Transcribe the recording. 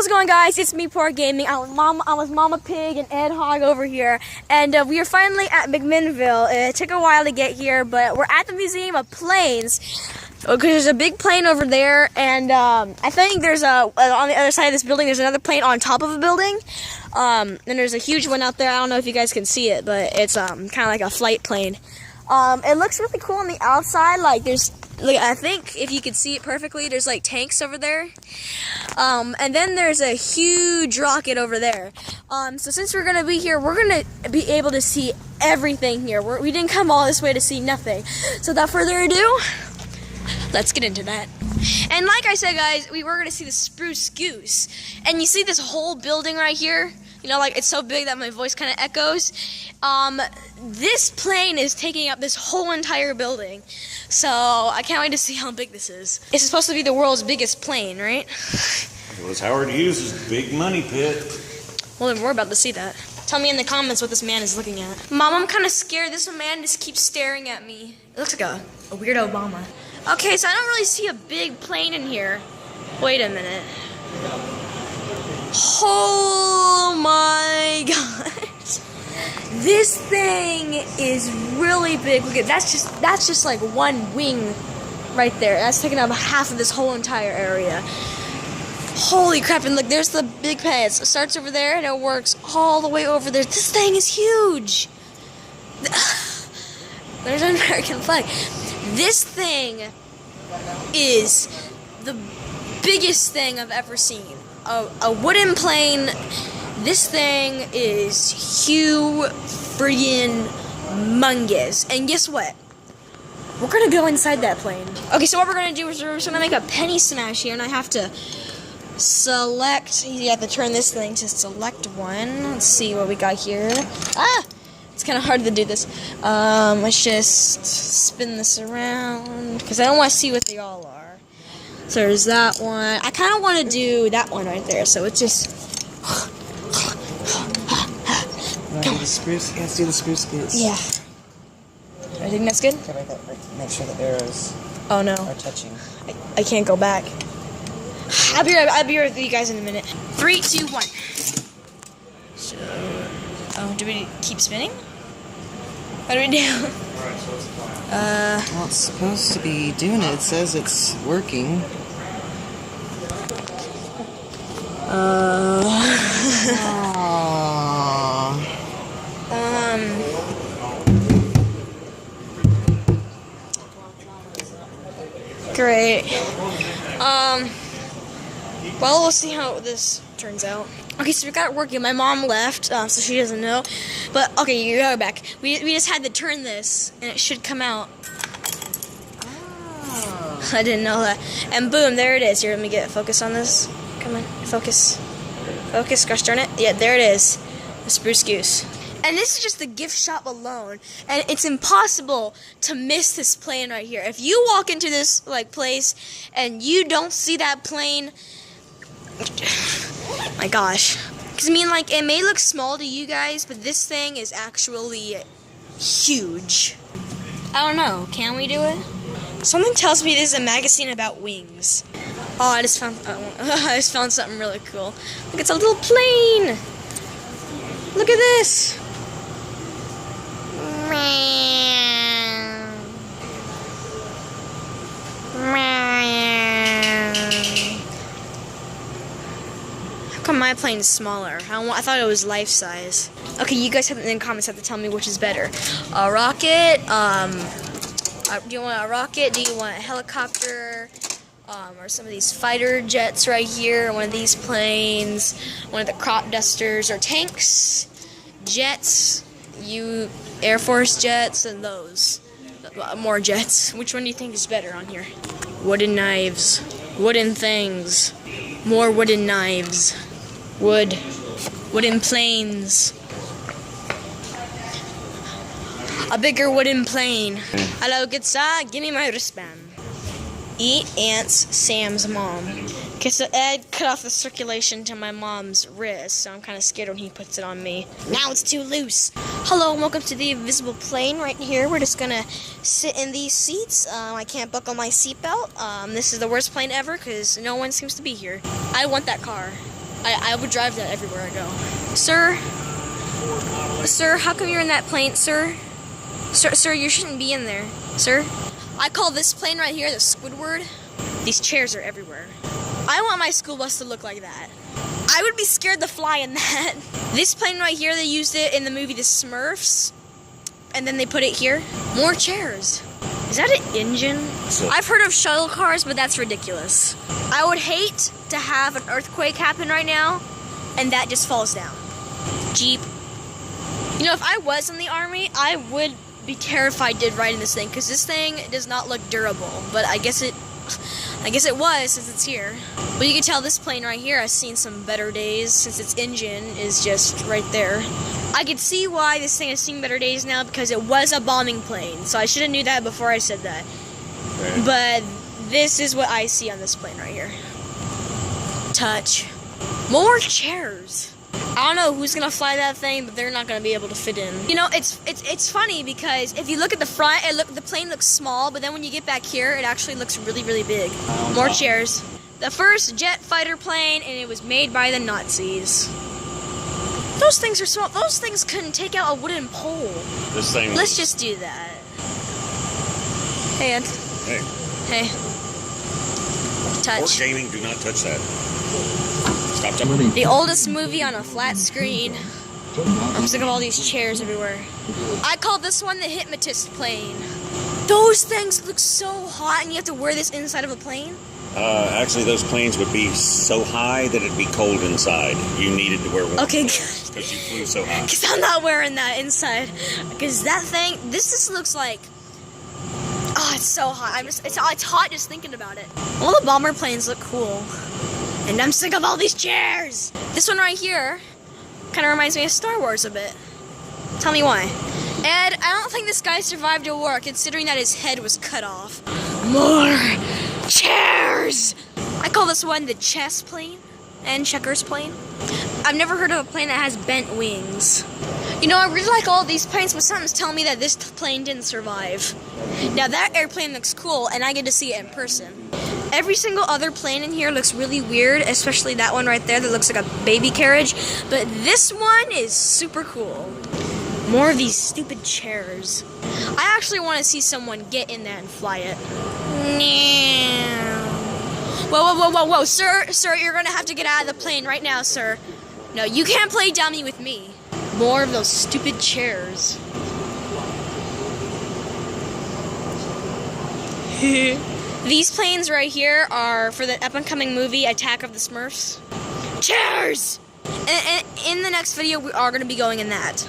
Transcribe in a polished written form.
How's it going, guys? It's me, Poor Gaming. I'm with Mama Pig and Ed Hog over here, and we are finally at McMinnville. It took a while to get here, but we're at the Museum of Planes. Because there's a big plane over there, and I think there's on the other side of this building, there's another plane on top of a building. And there's a huge one out there. I don't know if you guys can see it, but it's kind of like a flight plane. It looks really cool on the outside. Like I think if you could see it perfectly, there's like tanks over there. And then there's a huge rocket over there. So since we're gonna be here, we're gonna be able to see everything here. We didn't come all this way to see nothing. So without further ado, let's get into that. And like I said, guys, we were going to see the Spruce Goose. And you see this whole building right here? You know, like, it's so big that my voice kind of echoes. This plane is taking up this whole entire building. So I can't wait to see how big this is. It's supposed to be the world's biggest plane, right? It was Howard Hughes' big money pit. Well, then we're about to see that. Tell me in the comments what this man is looking at. Mom, I'm kind of scared. This man just keeps staring at me. It looks like a weird Obama. Okay, so I don't really see a big plane in here. Wait a minute. Oh my gosh. This thing is really big. Look at that's just like one wing right there. That's taking up half of this whole entire area. Holy crap, and look, there's the big pad. It starts over there and it works all the way over there. This thing is huge. There's an American flag. This thing is the biggest thing I've ever seen. A wooden plane. This thing is huge, friggin' mungus. And guess what? We're gonna go inside that plane. Okay, so what we're gonna do is we're just gonna make a penny smash here, and I have to select. You have to turn this thing to select one. Let's see what we got here. Ah! It's kind of hard to do this. Let's just spin this around because I don't want to see what they all are. So there's that one. I kind of want to do that one right there. So it's just. Let's do the Spruce Goose. Yeah. I think that's good. Okay, make sure the arrows are touching. I can't go back. I'll be right with you guys in a minute. 3, 2, 1. So, do we keep spinning? What do we do? Well, it's supposed to be doing it. It says it's working. Great. Well, we'll see how this turns out. Okay, so we got it working. My mom left, so she doesn't know. But, okay, you go back. We just had to turn this, and it should come out. Oh. I didn't know that. And boom, there it is. Here, let me get focus on this. Come on, focus. Focus, gosh darn it. Yeah, there it is. The Spruce Goose. And this is just the gift shop alone. And it's impossible to miss this plane right here. If you walk into this, like, place, and you don't see that plane... My gosh. Because, I mean, like, it may look small to you guys, but this thing is actually huge. I don't know. Can we do it? Something tells me this is a magazine about wings. Oh, I just found something really cool. Look, it's a little plane. Look at this. How come my plane is smaller? I thought it was life size. Okay, you guys in the comments have to tell me which is better. A rocket, do you want a rocket? Do you want a helicopter? Or some of these fighter jets right here, one of these planes, one of the crop dusters or tanks, jets, Air Force jets, and those. More jets. Which one do you think is better on here? Wooden knives. Wooden things. More wooden knives. Wood. Wooden planes. A bigger wooden plane. Hello, good sir. Give me my wristband. Eat ants, Sam's mom. Okay, so Ed cut off the circulation to my mom's wrist, so I'm kind of scared when he puts it on me. Now it's too loose. Hello, and welcome to the invisible plane right here. We're just gonna sit in these seats. I can't buckle my seatbelt. This is the worst plane ever because no one seems to be here. I want that car. I would drive that everywhere I go. Sir, how come you're in that plane, sir? Sir, you shouldn't be in there, sir. I call this plane right here the Squidward. These chairs are everywhere. I want my school bus to look like that. I would be scared to fly in that. This plane right here, they used it in the movie The Smurfs, and then they put it here. More chairs. Is that an engine? I've heard of shuttle cars, but that's ridiculous. I would hate to have an earthquake happen right now, and that just falls down. Jeep. You know, if I was in the army, I would be terrified to ride in this thing, because this thing does not look durable, but I guess it was, since it's here. But you can tell this plane right here has seen some better days, since its engine is just right there. I could see why this thing has seen better days now, because it was a bombing plane, so I should have knew that before I said that. Okay. But this is what I see on this plane right here. Touch. More chairs. I don't know who's gonna fly that thing, but they're not gonna be able to fit in. You know, it's funny because if you look at the front, the plane looks small, but then when you get back here, it actually looks really, really big. More chairs. The first jet fighter plane, and it was made by the Nazis. Those things are small. Those things couldn't take out a wooden pole. This thing. Let's just do that. Hey, Ed. Hey. Hey. Touch. Sport gaming, do not touch that. Stop touching. The oldest movie on a flat screen. I'm sick of all these chairs everywhere. I call this one the Hypnotist plane. Those things look so hot, and you have to wear this inside of a plane? Actually, those planes would be so high that it'd be cold inside. You needed to wear warm clothes because you flew so high. Because I'm not wearing that inside. Because that thing, this just looks like, oh, it's so hot. It's hot just thinking about it. All the bomber planes look cool. And I'm sick of all these chairs. This one right here kind of reminds me of Star Wars a bit. Tell me why. Ed, I don't think this guy survived a war, considering that his head was cut off. More chairs! I call this one the chess plane and checkers plane. I've never heard of a plane that has bent wings. You know, I really like all these planes, but something's telling me that this plane didn't survive. Now that airplane looks cool, and I get to see it in person. Every single other plane in here looks really weird, especially that one right there that looks like a baby carriage. But this one is super cool. More of these stupid chairs. I actually want to see someone get in there and fly it. Whoa, sir, you're gonna have to get out of the plane right now, sir. No, you can't play dummy with me. More of those stupid chairs. These planes right here are for the up-and-coming movie Attack of the Smurfs. Chairs! And in the next video, we are going to be going in that.